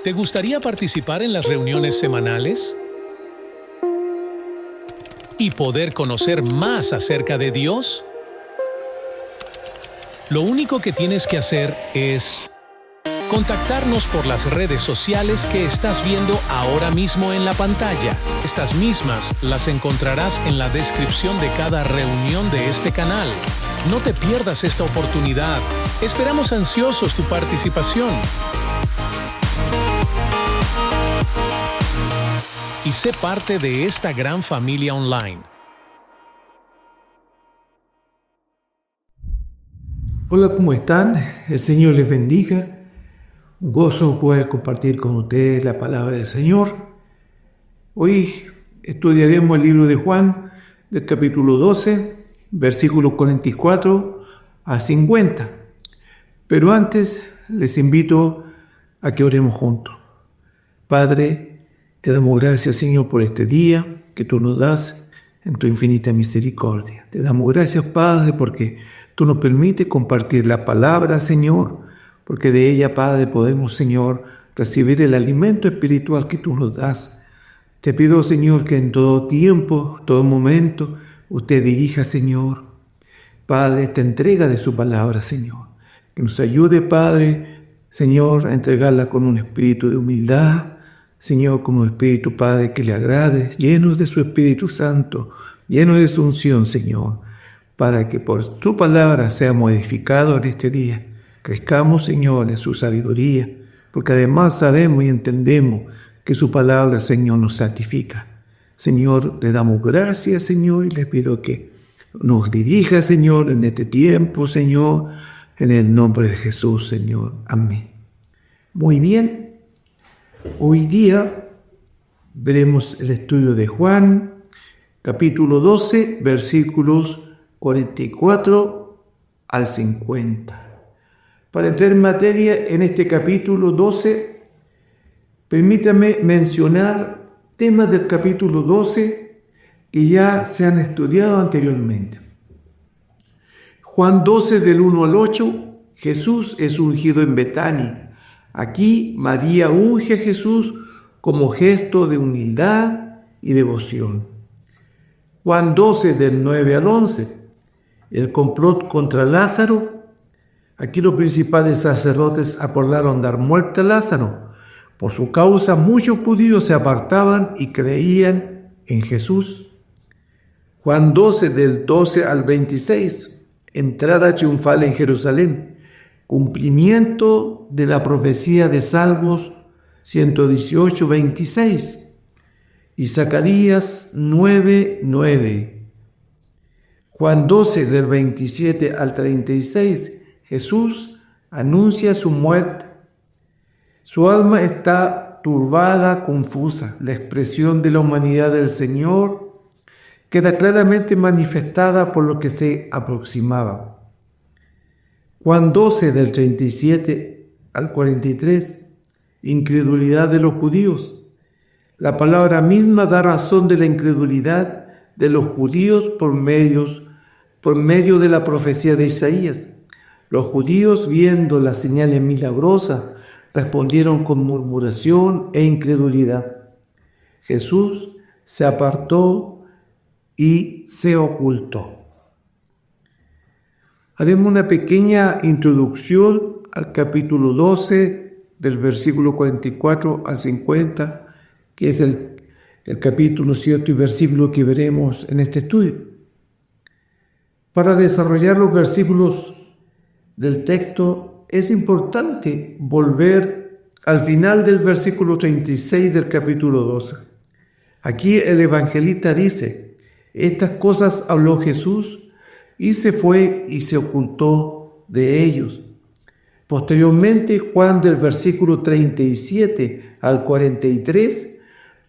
¿Te gustaría participar en las reuniones semanales? ¿Y poder conocer más acerca de Dios? Lo único que tienes que hacer es contactarnos por las redes sociales que estás viendo ahora mismo en la pantalla. Estas mismas las encontrarás en la descripción de cada reunión de este canal. No te pierdas esta oportunidad. Esperamos ansiosos tu participación. Y sé parte de esta gran familia online. Hola, ¿cómo están? El Señor les bendiga. Un gozo poder compartir con ustedes la palabra del Señor. Hoy estudiaremos el libro de Juan, del capítulo 12, versículos 44 a 50. Pero antes les invito a que oremos juntos. Padre, te damos gracias, Señor, por este día que tú nos das en tu infinita misericordia. Te damos gracias, Padre, porque tú nos permites compartir la palabra, Señor, porque de ella, Padre, podemos, Señor, recibir el alimento espiritual que tú nos das. Te pido, Señor, que en todo tiempo, todo momento, usted dirija, Señor, Padre, esta entrega de su palabra, Señor. Que nos ayude, Padre, Señor, a entregarla con un espíritu de humildad, Señor, como espíritu, Padre, que le agrade, lleno de su Espíritu Santo, lleno de su unción, Señor, para que por tu palabra seamos edificados en este día. Crezcamos, Señor, en su sabiduría, porque además sabemos y entendemos que su palabra, Señor, nos santifica. Señor, le damos gracias, Señor, y le pido que nos dirija, Señor, en este tiempo, Señor, en el nombre de Jesús, Señor. Amén. Muy bien. Hoy día veremos el estudio de Juan, capítulo 12, versículos 44 al 50. Para entrar en materia en este capítulo 12, permítame mencionar temas del capítulo 12 que ya se han estudiado anteriormente. Juan 12, del 1 al 8, Jesús es ungido en Betania. Aquí María unge a Jesús como gesto de humildad y devoción. Juan 12, del 9 al 11, el complot contra Lázaro. Aquí los principales sacerdotes acordaron dar muerte a Lázaro. Por su causa muchos judíos se apartaban y creían en Jesús. Juan 12, del 12 al 26, entrada triunfal en Jerusalén. Cumplimiento de la profecía de Salmos 118, 26 y Zacarías 9, 9. Juan 12, del 27 al 36, Jesús anuncia su muerte. Su alma está turbada, confusa. La expresión de la humanidad del Señor queda claramente manifestada por lo que se aproximaba. Juan 12, del 37 al 43, incredulidad de los judíos. La palabra misma da razón de la incredulidad de los judíos por medio de la profecía de Isaías. Los judíos, viendo las señales milagrosas, respondieron con murmuración e incredulidad. Jesús se apartó y se ocultó. Haremos una pequeña introducción al capítulo 12, del versículo 44 al 50, que es el capítulo, ¿cierto?, y versículo que veremos en este estudio. Para desarrollar los versículos del texto, es importante volver al final del versículo 36 del capítulo 12. Aquí el evangelista dice: estas cosas habló Jesús y se fue y se ocultó de ellos. Posteriormente, Juan, del versículo 37 al 43,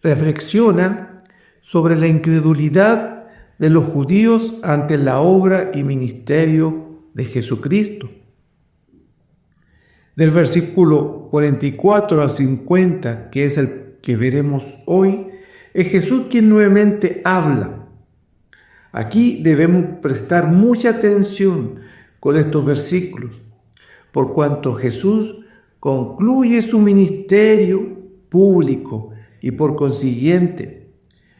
reflexiona sobre la incredulidad de los judíos ante la obra y ministerio de Jesucristo. Del versículo 44 al 50, que es el que veremos hoy, es Jesús quien nuevamente habla. Aquí debemos prestar mucha atención con estos versículos, por cuanto Jesús concluye su ministerio público y por consiguiente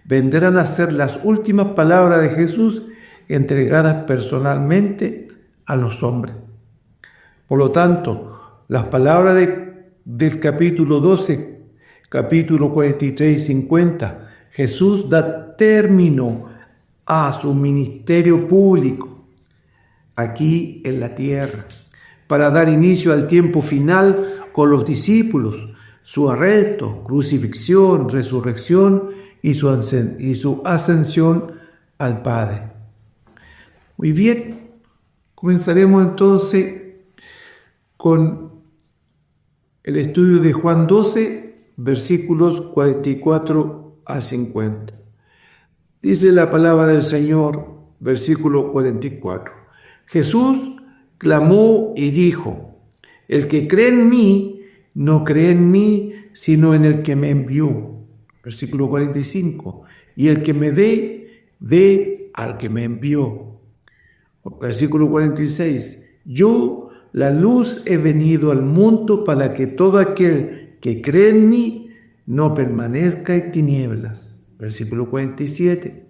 vendrán a ser las últimas palabras de Jesús entregadas personalmente a los hombres. Por lo tanto, las palabras del capítulo 12, capítulo 43 y 50, Jesús da término a su ministerio público aquí en la tierra, para dar inicio al tiempo final con los discípulos, su arresto, crucifixión, resurrección y su ascensión al Padre. Muy bien, comenzaremos entonces con el estudio de Juan 12, versículos 44 al 50. Dice la palabra del Señor, versículo 44. Jesús clamó y dijo: el que cree en mí, no cree en mí, sino en el que me envió. Versículo 45. Y el que me ve al que me envió. Versículo 46. Yo, la luz, he venido al mundo para que todo aquel que cree en mí no permanezca en tinieblas. Versículo 47.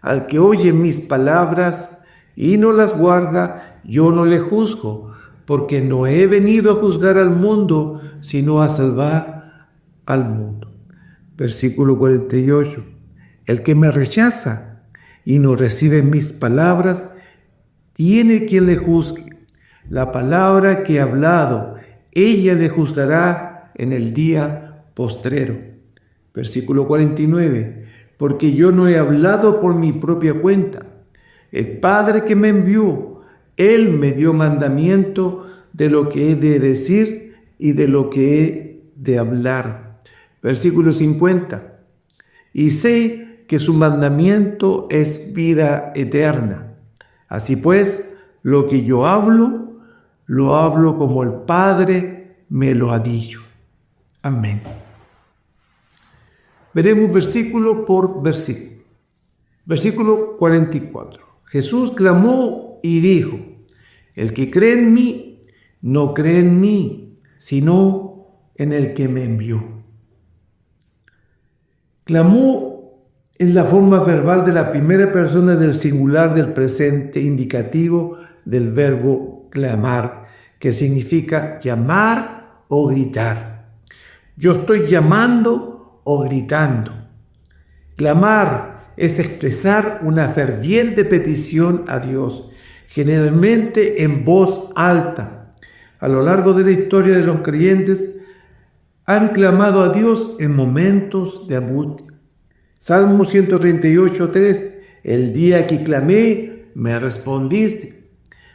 Al que oye mis palabras y no las guarda, yo no le juzgo, porque no he venido a juzgar al mundo, sino a salvar al mundo. Versículo 48. El que me rechaza y no recibe mis palabras, tiene quien le juzgue. La palabra que he hablado, ella le juzgará en el día postrero. Versículo 49. Porque yo no he hablado por mi propia cuenta. El Padre que me envió, Él me dio mandamiento de lo que he de decir y de lo que he de hablar. Versículo 50. Y sé que su mandamiento es vida eterna. Así pues, lo que yo hablo, lo hablo como el Padre me lo ha dicho. Amén. Veremos versículo por versículo. Versículo 44. Jesús clamó y dijo: el que cree en mí, no cree en mí, sino en el que me envió. Clamó es la forma verbal de la primera persona del singular del presente indicativo del verbo clamar, que significa llamar o gritar. Yo estoy llamando o gritando. Clamar es expresar una ferviente petición a Dios, generalmente en voz alta. A lo largo de la historia de los creyentes han clamado a Dios en momentos de angustia. Salmo 138:3. El día que clamé, me respondiste,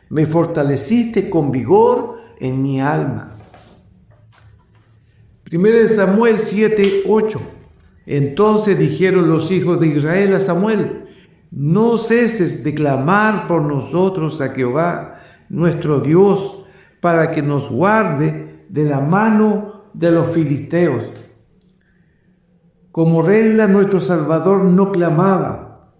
me fortaleciste con vigor en mi alma. 1 Samuel 7:8. Entonces dijeron los hijos de Israel a Samuel: no ceses de clamar por nosotros a Jehová, nuestro Dios, para que nos guarde de la mano de los filisteos. Como regla, nuestro Salvador no clamaba,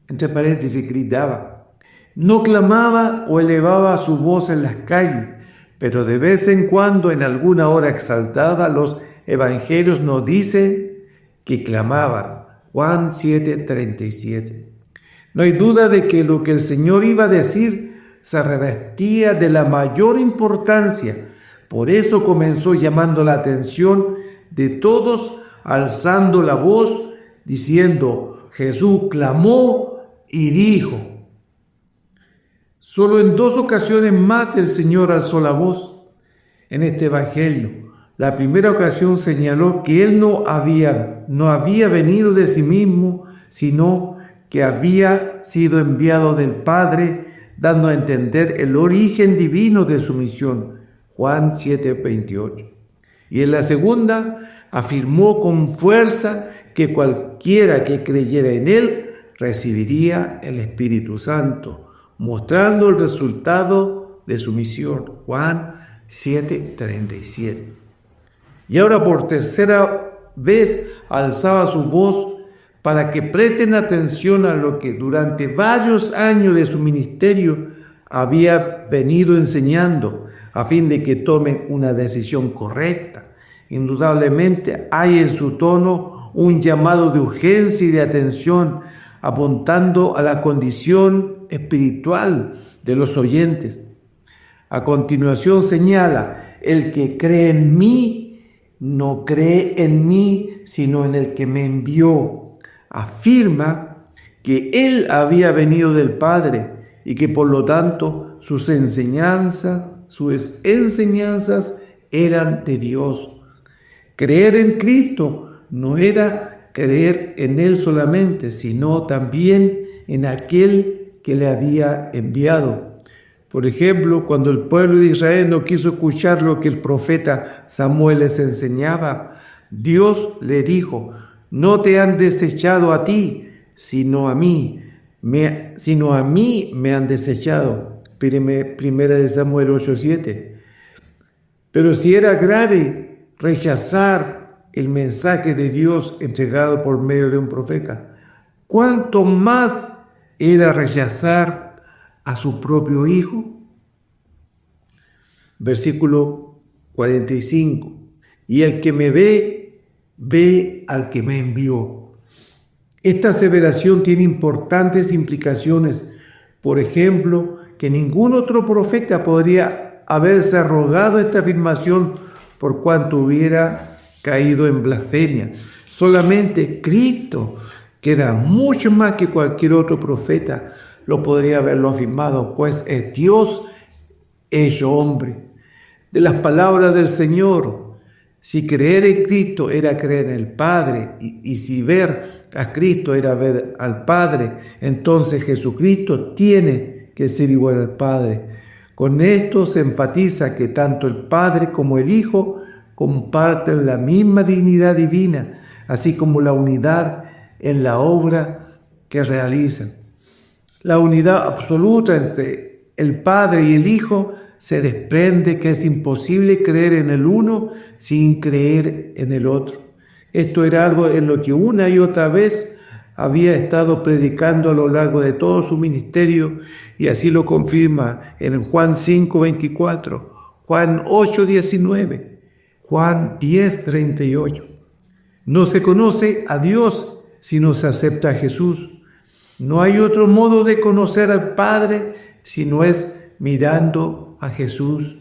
entre paréntesis, gritaba. No clamaba o elevaba su voz en las calles, pero de vez en cuando, en alguna hora exaltada, los evangelios nos dicen que clamaban. Juan 7:37. No hay duda de que lo que el Señor iba a decir se revestía de la mayor importancia. Por eso comenzó llamando la atención de todos, alzando la voz, diciendo: Jesús clamó y dijo. Solo en 2 ocasiones más el Señor alzó la voz en este evangelio. La primera ocasión señaló que Él no había venido de sí mismo, sino que había sido enviado del Padre, dando a entender el origen divino de su misión. Juan 7:28. Y en la segunda afirmó con fuerza que cualquiera que creyera en Él recibiría el Espíritu Santo, mostrando el resultado de su misión. Juan 7:37. Y ahora por tercera vez alzaba su voz para que presten atención a lo que durante varios años de su ministerio había venido enseñando, a fin de que tomen una decisión correcta. Indudablemente hay en su tono un llamado de urgencia y de atención, apuntando a la condición espiritual de los oyentes. A continuación señala: el que cree en mí, no cree en mí, sino en el que me envió. Afirma que él había venido del Padre y que por lo tanto sus enseñanzas eran de Dios. Creer en Cristo no era creer en Él solamente, sino también en aquel que le había enviado. Por ejemplo, cuando el pueblo de Israel no quiso escuchar lo que el profeta Samuel les enseñaba, Dios le dijo: no te han desechado a ti, sino a mí me han desechado. Primera de Samuel 8:7. Pero si era grave rechazar el mensaje de Dios entregado por medio de un profeta, ¿cuánto más era rechazar a su propio Hijo? Versículo 45. Y el que me ve, ve al que me envió. Esta aseveración tiene importantes implicaciones. Por ejemplo, que ningún otro profeta podría haberse arrogado esta afirmación por cuanto hubiera caído en blasfemia. Solamente Cristo, que era mucho más que cualquier otro profeta, lo podría haberlo afirmado, pues es Dios hecho hombre. De las palabras del Señor: si creer en Cristo era creer en el Padre, y si ver a Cristo era ver al Padre, entonces Jesucristo tiene que ser igual al Padre. Con esto se enfatiza que tanto el Padre como el Hijo comparten la misma dignidad divina, así como la unidad en la obra que realizan. La unidad absoluta entre el Padre y el Hijo se desprende que es imposible creer en el uno sin creer en el otro. Esto era algo en lo que una y otra vez había estado predicando a lo largo de todo su ministerio, y así lo confirma en Juan 5:24, Juan 8:19, Juan 10:38. No se conoce a Dios si no se acepta a Jesús. No hay otro modo de conocer al Padre si no es mirando a Jesús.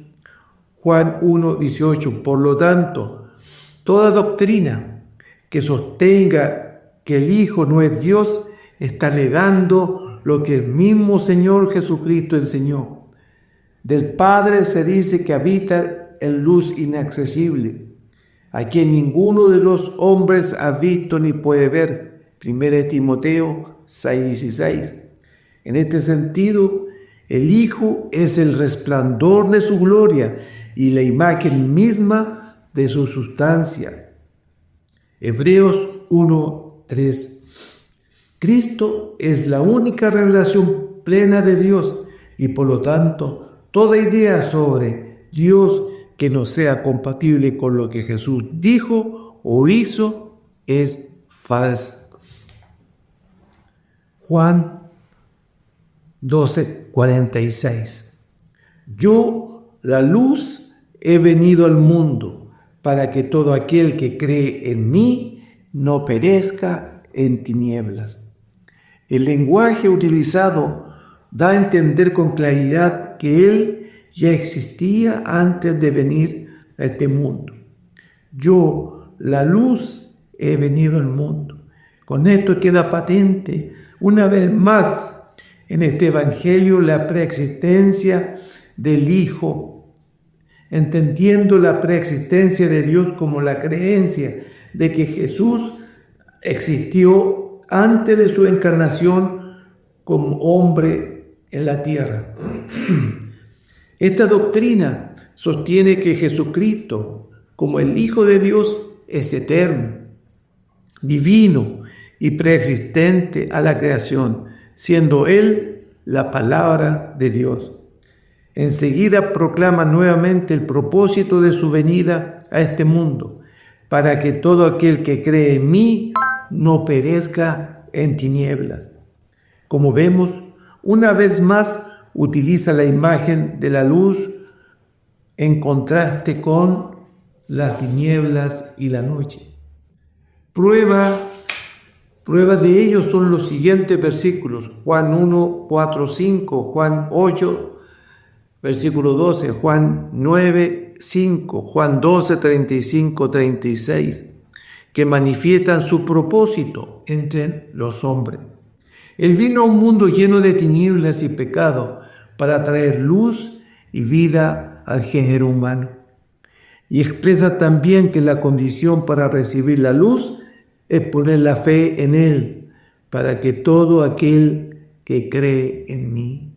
Juan 1:18. Por lo tanto, toda doctrina que sostenga que el Hijo no es Dios está negando lo que el mismo Señor Jesucristo enseñó. Del Padre se dice que habita en luz inaccesible, a quien ninguno de los hombres ha visto ni puede ver. 1 Timoteo 6:16. En este sentido, el Hijo es el resplandor de su gloria y la imagen misma de su sustancia. Hebreos 1:3. Cristo es la única revelación plena de Dios, y por lo tanto toda idea sobre Dios que no sea compatible con lo que Jesús dijo o hizo es falsa. Juan 12:46. Yo, la luz, he venido al mundo para que todo aquel que cree en mí no perezca en tinieblas. El lenguaje utilizado da a entender con claridad que Él ya existía antes de venir a este mundo. Yo, la luz, he venido al mundo. Con esto queda patente una vez más en este Evangelio la preexistencia del Hijo, entendiendo la preexistencia de Dios como la creencia de que Jesús existió antes de su encarnación como hombre en la tierra. Esta doctrina sostiene que Jesucristo, como el Hijo de Dios, es eterno, divino y preexistente a la creación, siendo Él la palabra de Dios. Enseguida proclama nuevamente el propósito de su venida a este mundo, para que todo aquel que cree en mí no perezca en tinieblas. Como vemos, una vez más utiliza la imagen de la luz en contraste con las tinieblas y la noche. Prueba de ello son los siguientes versículos: Juan 1, 4, 5, Juan 8, versículo 12, Juan 9, 5, Juan 12, 35, 36, que manifiestan su propósito entre los hombres. Él vino a un mundo lleno de tinieblas y pecado para traer luz y vida al género humano. Y expresa también que la condición para recibir la luz es poner la fe en Él, para que todo aquel que cree en mí.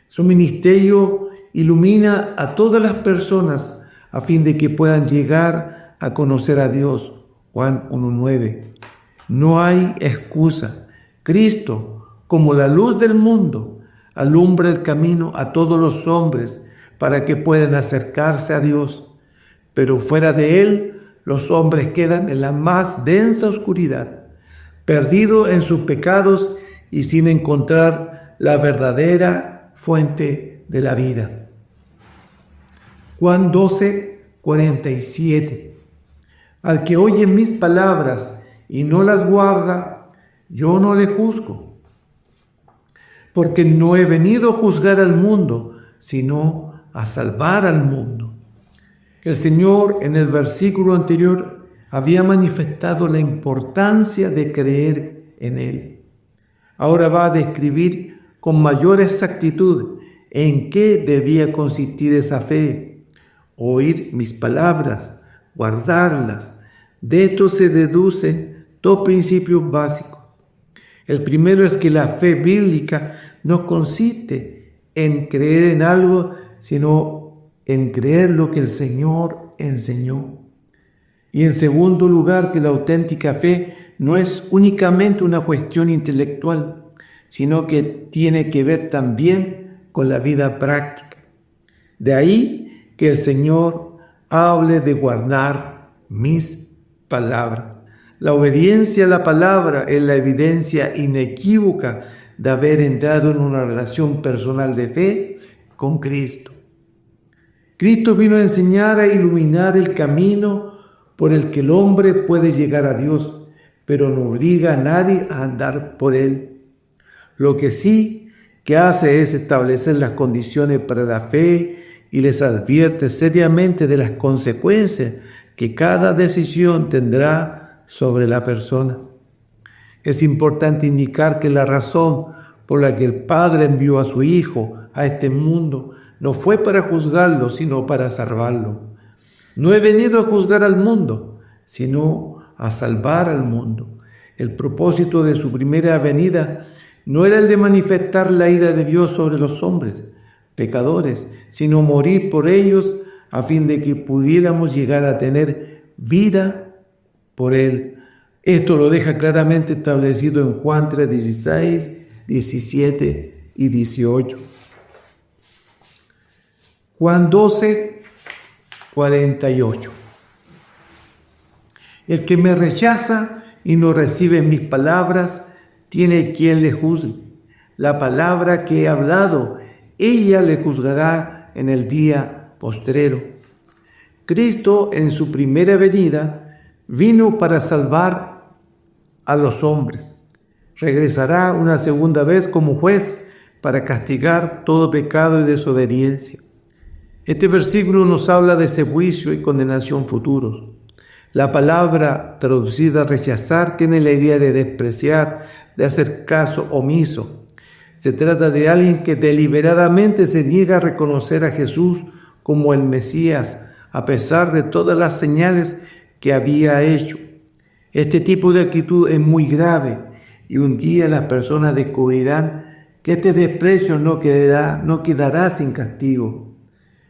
Su ministerio ilumina a todas las personas a fin de que puedan llegar a conocer a Dios. Juan 1:9. No hay excusa. Cristo, como la luz del mundo, alumbra el camino a todos los hombres para que puedan acercarse a Dios. Pero fuera de Él, los hombres quedan en la más densa oscuridad, perdidos en sus pecados y sin encontrar la verdadera fuente de la vida. Juan 12:47. Al que oye mis palabras y no las guarda, yo no le juzgo, porque no he venido a juzgar al mundo, sino a salvar al mundo. El Señor en el versículo anterior había manifestado la importancia de creer en Él. Ahora va a describir con mayor exactitud en qué debía consistir esa fe: oír mis palabras, guardarlas. De esto se deducen dos principios básicos. El primero es que la fe bíblica no consiste en creer en algo, sino en creer lo que el Señor enseñó. Y en segundo lugar, que la auténtica fe no es únicamente una cuestión intelectual, sino que tiene que ver también con la vida práctica. De ahí que el Señor hable de guardar mis palabras. La obediencia a la palabra es la evidencia inequívoca de haber entrado en una relación personal de fe con Cristo. Cristo vino a enseñar, a iluminar el camino por el que el hombre puede llegar a Dios, pero no obliga a nadie a andar por él. Lo que sí que hace es establecer las condiciones para la fe y les advierte seriamente de las consecuencias que cada decisión tendrá sobre la persona. Es importante indicar que la razón por la que el Padre envió a su Hijo a este mundo no fue para juzgarlo, sino para salvarlo. No he venido a juzgar al mundo, sino a salvar al mundo. El propósito de su primera venida no era el de manifestar la ira de Dios sobre los hombres pecadores, sino morir por ellos a fin de que pudiéramos llegar a tener vida por Él. Esto lo deja claramente establecido en Juan 3:16, 17 y 18. Juan 12:48. El que me rechaza y no recibe mis palabras, tiene quien le juzgue. La palabra que he hablado, ella le juzgará en el día postrero. Cristo en su primera venida vino para salvar a los hombres. Regresará una segunda vez como juez para castigar todo pecado y desobediencia. Este versículo nos habla de ese juicio y condenación futuros. La palabra traducida rechazar tiene la idea de despreciar, de hacer caso omiso. Se trata de alguien que deliberadamente se niega a reconocer a Jesús como el Mesías, a pesar de todas las señales que había hecho. Este tipo de actitud es muy grave y un día las personas descubrirán que este desprecio no quedará sin castigo.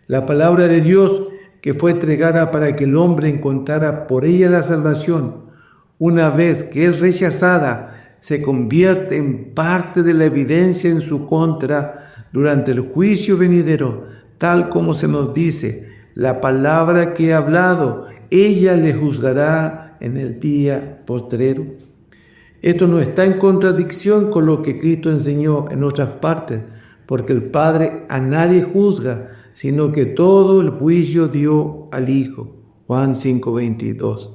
La palabra de Dios que fue entregada para que el hombre encontrara por ella la salvación, una vez que es rechazada, se convierte en parte de la evidencia en su contra durante el juicio venidero, tal como se nos dice: la palabra que he hablado, ella le juzgará en el día postrero. Esto no está en contradicción con lo que Cristo enseñó en otras partes, porque el Padre a nadie juzga, sino que todo el juicio dio al Hijo. Juan 5:22.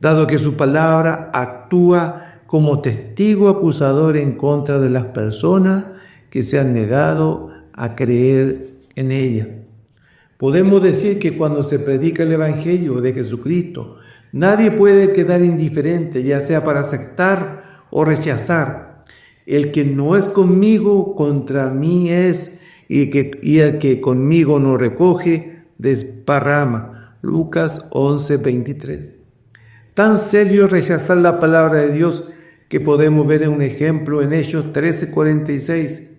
Dado que su palabra actúa como testigo acusador en contra de las personas que se han negado a creer en ella. Podemos decir que cuando se predica el Evangelio de Jesucristo, nadie puede quedar indiferente, ya sea para aceptar o rechazar. El que no es conmigo, contra mí es, y el que conmigo no recoge, desparrama. Lucas 11:23. Tan serio es rechazar la palabra de Dios que podemos ver un ejemplo en Hechos 13:46.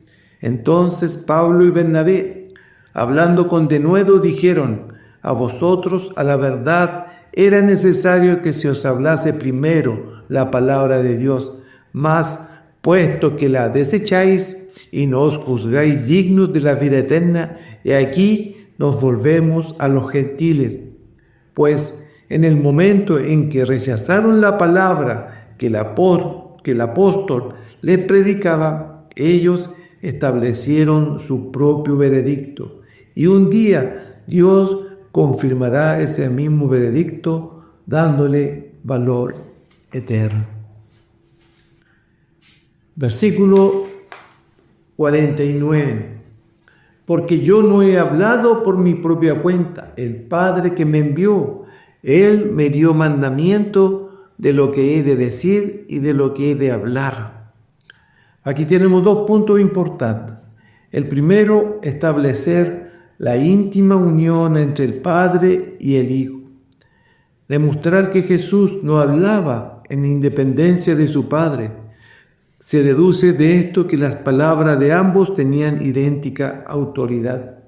Entonces Pablo y Bernabé, hablando con denuedo, dijeron: a vosotros, a la verdad, era necesario que se os hablase primero la palabra de Dios, mas puesto que la desecháis y no os juzgáis dignos de la vida eterna, y aquí nos volvemos a los gentiles. Pues en el momento en que rechazaron la palabra que el apóstol les predicaba, ellos establecieron su propio veredicto. Y un día Dios confirmará ese mismo veredicto dándole valor eterno. Versículo 49. Porque yo no he hablado por mi propia cuenta. El Padre que me envió, Él me dio mandamiento de lo que he de decir y de lo que he de hablar. Aquí tenemos dos puntos importantes. El primero, establecer la íntima unión entre el Padre y el Hijo. Demostrar que Jesús no hablaba en independencia de su Padre. Se deduce de esto que las palabras de ambos tenían idéntica autoridad.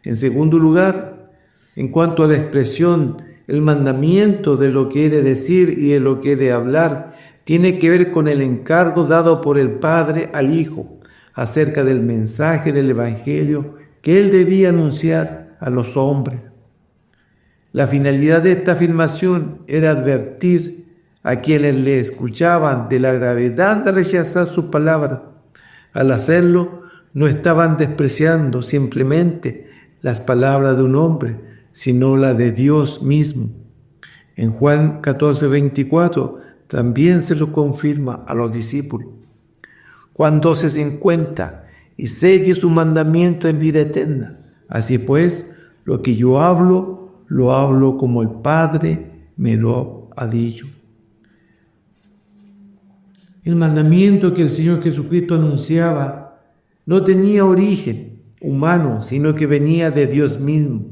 En segundo lugar, en cuanto a la expresión, el mandamiento de lo que he de decir y de lo que he de hablar, tiene que ver con el encargo dado por el Padre al Hijo acerca del mensaje del Evangelio que Él debía anunciar a los hombres. La finalidad de esta afirmación era advertir a quienes le escuchaban de la gravedad de rechazar sus palabras. Al hacerlo, no estaban despreciando simplemente las palabras de un hombre, sino la de Dios mismo. En Juan 14:24 también se lo confirma a los discípulos. Juan 12:50, y selle su mandamiento en vida eterna. Así pues, lo que yo hablo, lo hablo como el Padre me lo ha dicho. El mandamiento que el Señor Jesucristo anunciaba no tenía origen humano, sino que venía de Dios mismo.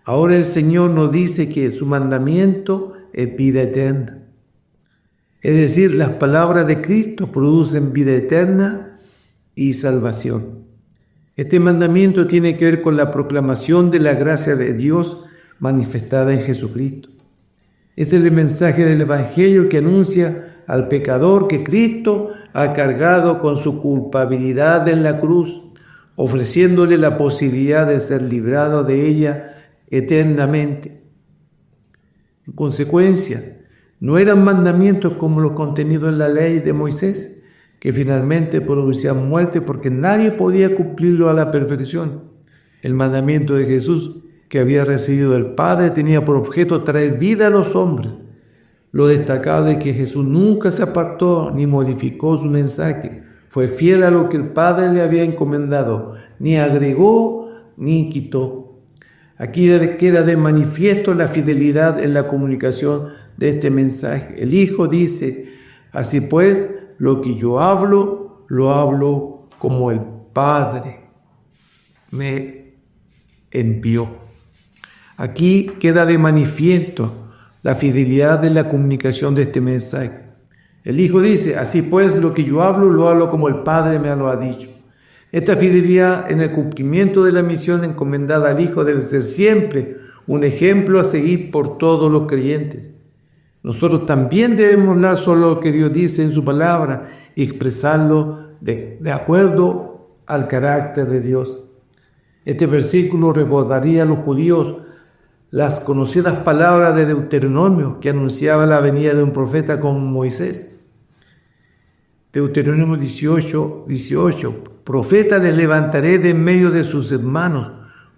Ahora el Señor nos dice que su mandamiento es vida eterna. Es decir, las palabras de Cristo producen vida eterna y salvación. Este mandamiento tiene que ver con la proclamación de la gracia de Dios manifestada en Jesucristo. Es el mensaje del Evangelio que anuncia al pecador que Cristo ha cargado con su culpabilidad en la cruz, ofreciéndole la posibilidad de ser librado de ella eternamente. En consecuencia, no eran mandamientos como los contenidos en la ley de Moisés, que finalmente producían muerte porque nadie podía cumplirlo a la perfección. El mandamiento de Jesús que había recibido del Padre tenía por objeto traer vida a los hombres. Lo destacado es que Jesús nunca se apartó ni modificó su mensaje. Fue fiel a lo que el Padre le había encomendado, ni agregó ni quitó. Aquí queda de manifiesto la fidelidad en la comunicación de este mensaje. El Hijo dice: así pues, lo que yo hablo, lo hablo como el Padre me envió. Aquí queda de manifiesto la fidelidad de la comunicación de este mensaje. El Hijo dice: así pues, lo que yo hablo, lo hablo como el Padre me lo ha dicho. Esta fidelidad en el cumplimiento de la misión encomendada al Hijo debe ser siempre un ejemplo a seguir por todos los creyentes. Nosotros también debemos hablar solo lo que Dios dice en su palabra y expresarlo de acuerdo al carácter de Dios. Este versículo recordaría a los judíos las conocidas palabras de Deuteronomio que anunciaba la venida de un profeta como Moisés. Deuteronomio 18, profeta les levantaré de en medio de sus hermanos,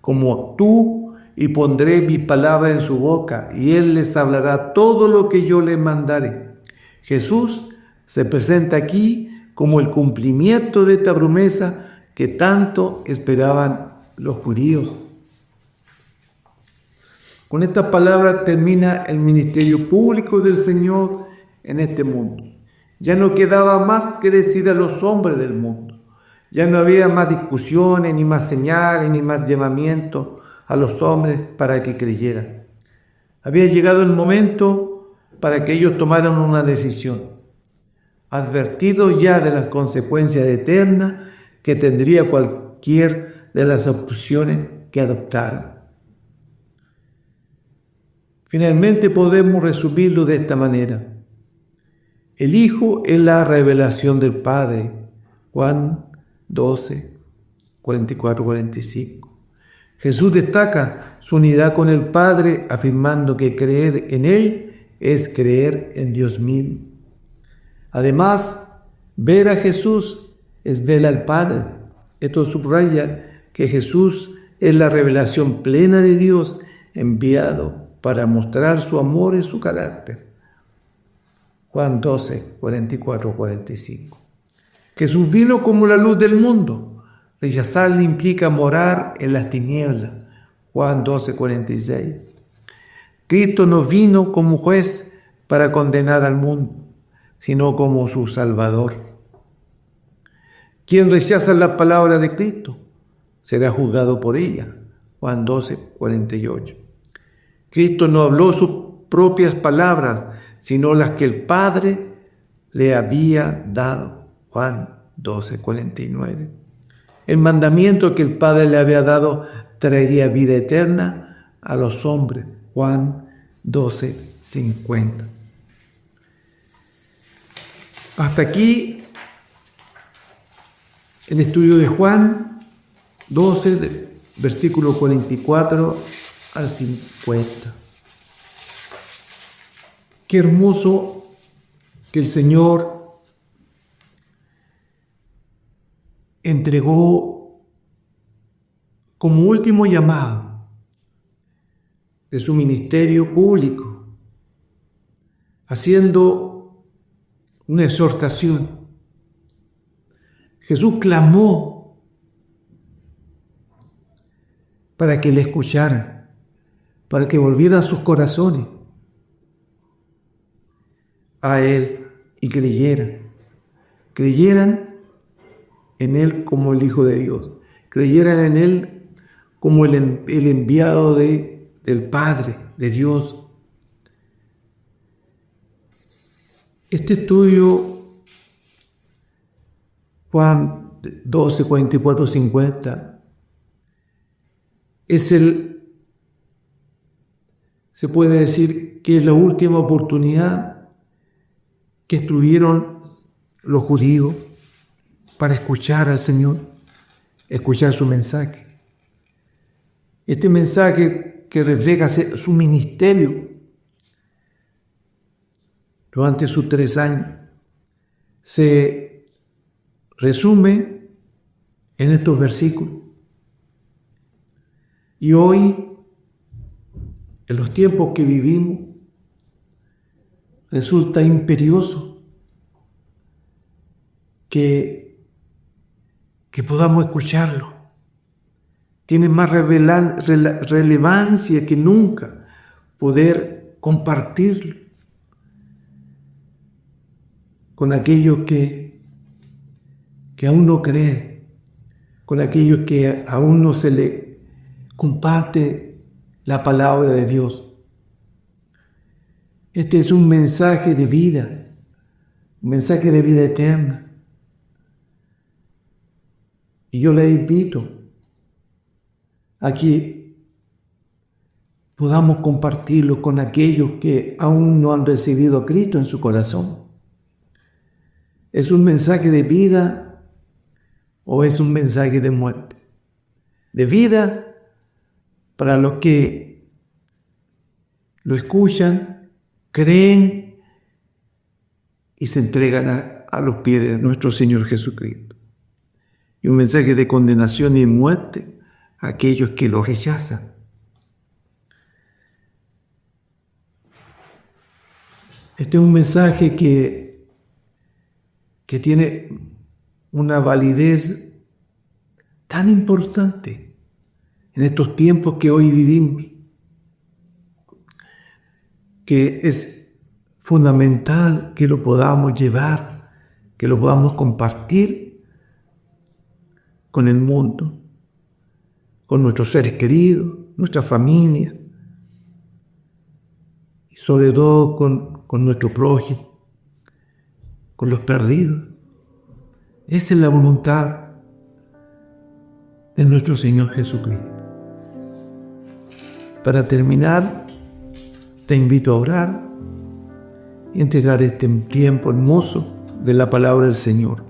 como tú, y pondré mi palabra en su boca, y él les hablará todo lo que yo le mandaré. Jesús se presenta aquí como el cumplimiento de esta promesa que tanto esperaban los judíos. Con esta palabra termina el ministerio público del Señor en este mundo. Ya no quedaba más que decir a los hombres del mundo. Ya no había más discusiones, ni más señales, ni más llamamientos a los hombres para que creyeran. Había llegado el momento para que ellos tomaran una decisión, advertidos ya de las consecuencias eternas que tendría cualquier de las opciones que adoptaran. Finalmente podemos resumirlo de esta manera. El Hijo es la revelación del Padre. Juan 12, 44-45. Jesús destaca su unidad con el Padre, afirmando que creer en Él es creer en Dios mismo. Además, ver a Jesús es ver al Padre. Esto subraya que Jesús es la revelación plena de Dios enviado para mostrar su amor y su carácter. Juan 12, 44-45. Jesús vino como la luz del mundo. Rechazarle implica morar en las tinieblas. Juan 12, 46. Cristo no vino como juez para condenar al mundo, sino como su Salvador. Quien rechaza la palabra de Cristo será juzgado por ella. Juan 12, 48. Cristo no habló sus propias palabras, sino las que el Padre le había dado. Juan 12, 49. El mandamiento que el Padre le había dado traería vida eterna a los hombres. Juan 12, 50. Hasta aquí el estudio de Juan 12, versículo 44 al 50. Qué hermoso que el Señor entregó como último llamado de su ministerio público, haciendo una exhortación. Jesús clamó para que le escucharan, para que volvieran sus corazones a Él y creyeran en Él como el Hijo de Dios, creyeran en Él como el enviado del Padre, de Dios. Este estudio, Juan 12, 44, 50, se puede decir que es la última oportunidad que tuvieron los judíos para escuchar al Señor, escuchar su mensaje. Este mensaje que refleja su ministerio durante sus 3 años se resume en estos versículos. Y hoy, en los tiempos que vivimos, resulta imperioso que podamos escucharlo. Tiene más relevancia que nunca poder compartirlo con aquellos que aún no creen, con aquellos que aún no se le comparte la palabra de Dios. Este es un mensaje de vida, un mensaje de vida eterna. Y yo le invito a que podamos compartirlo con aquellos que aún no han recibido a Cristo en su corazón. ¿Es un mensaje de vida o es un mensaje de muerte? De vida para los que lo escuchan, creen y se entregan a los pies de nuestro Señor Jesucristo. Y un mensaje de condenación y muerte a aquellos que lo rechazan. Este es un mensaje que tiene una validez tan importante en estos tiempos que hoy vivimos, que es fundamental que lo podamos llevar, que lo podamos compartir con el mundo, con nuestros seres queridos, nuestra familia, y sobre todo con nuestro prójimo, con los perdidos. Esa es la voluntad de nuestro Señor Jesucristo. Para terminar, te invito a orar y entregar este tiempo hermoso de la palabra del Señor.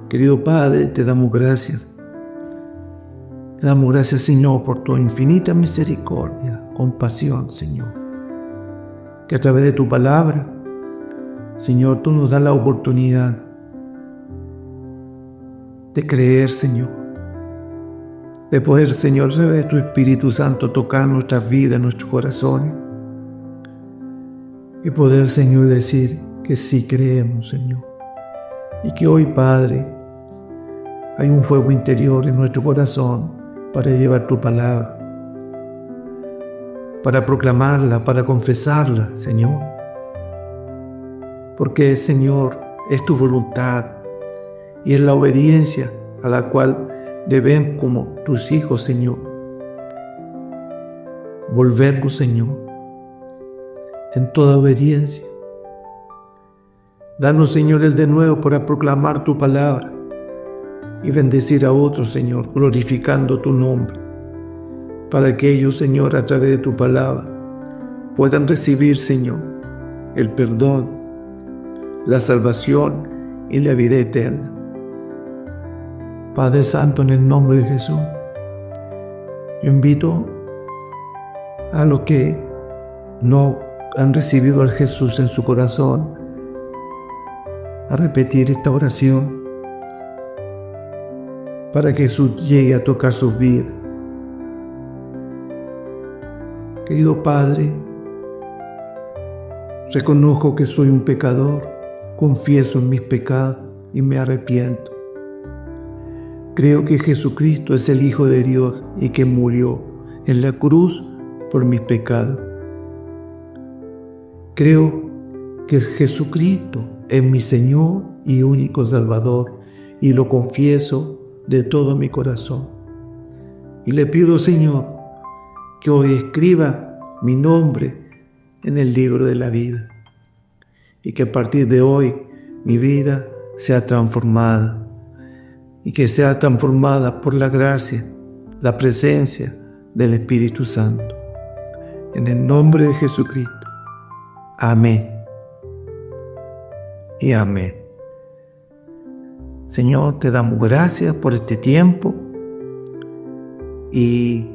Querido Padre, te damos gracias. Te damos gracias, Señor, por tu infinita misericordia, compasión, Señor. Que a través de tu palabra, Señor, tú nos das la oportunidad de creer, Señor. De poder, Señor, saber tu Espíritu Santo tocar nuestras vidas, nuestros corazones. Y poder, Señor, decir que sí creemos, Señor. Y que hoy, Padre, hay un fuego interior en nuestro corazón para llevar tu palabra, para proclamarla, para confesarla, Señor. Porque, Señor, es tu voluntad y es la obediencia a la cual debemos, como tus hijos, Señor, volvernos, Señor, en toda obediencia. Danos, Señor, el denuedo para proclamar tu palabra y bendecir a otros, Señor, glorificando tu nombre, para que ellos, Señor, a través de tu palabra, puedan recibir, Señor, el perdón, la salvación y la vida eterna. Padre Santo, en el nombre de Jesús, yo invito a los que no han recibido a Jesús en su corazón a repetir esta oración para que Jesús llegue a tocar sus vidas. Querido Padre, reconozco que soy un pecador, confieso en mis pecados y me arrepiento. Creo que Jesucristo es el Hijo de Dios y que murió en la cruz por mis pecados. Creo que Jesucristo es mi Señor y único Salvador y lo confieso de todo mi corazón. Y le pido, Señor, que hoy escriba mi nombre en el libro de la vida y que a partir de hoy mi vida sea transformada y que sea transformada por la gracia, la presencia del Espíritu Santo. En el nombre de Jesucristo. Amén. Y amén. Señor, te damos gracias por este tiempo y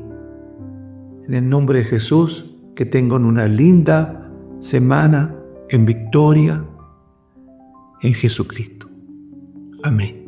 en el nombre de Jesús, que tengan una linda semana en victoria en Jesucristo. Amén.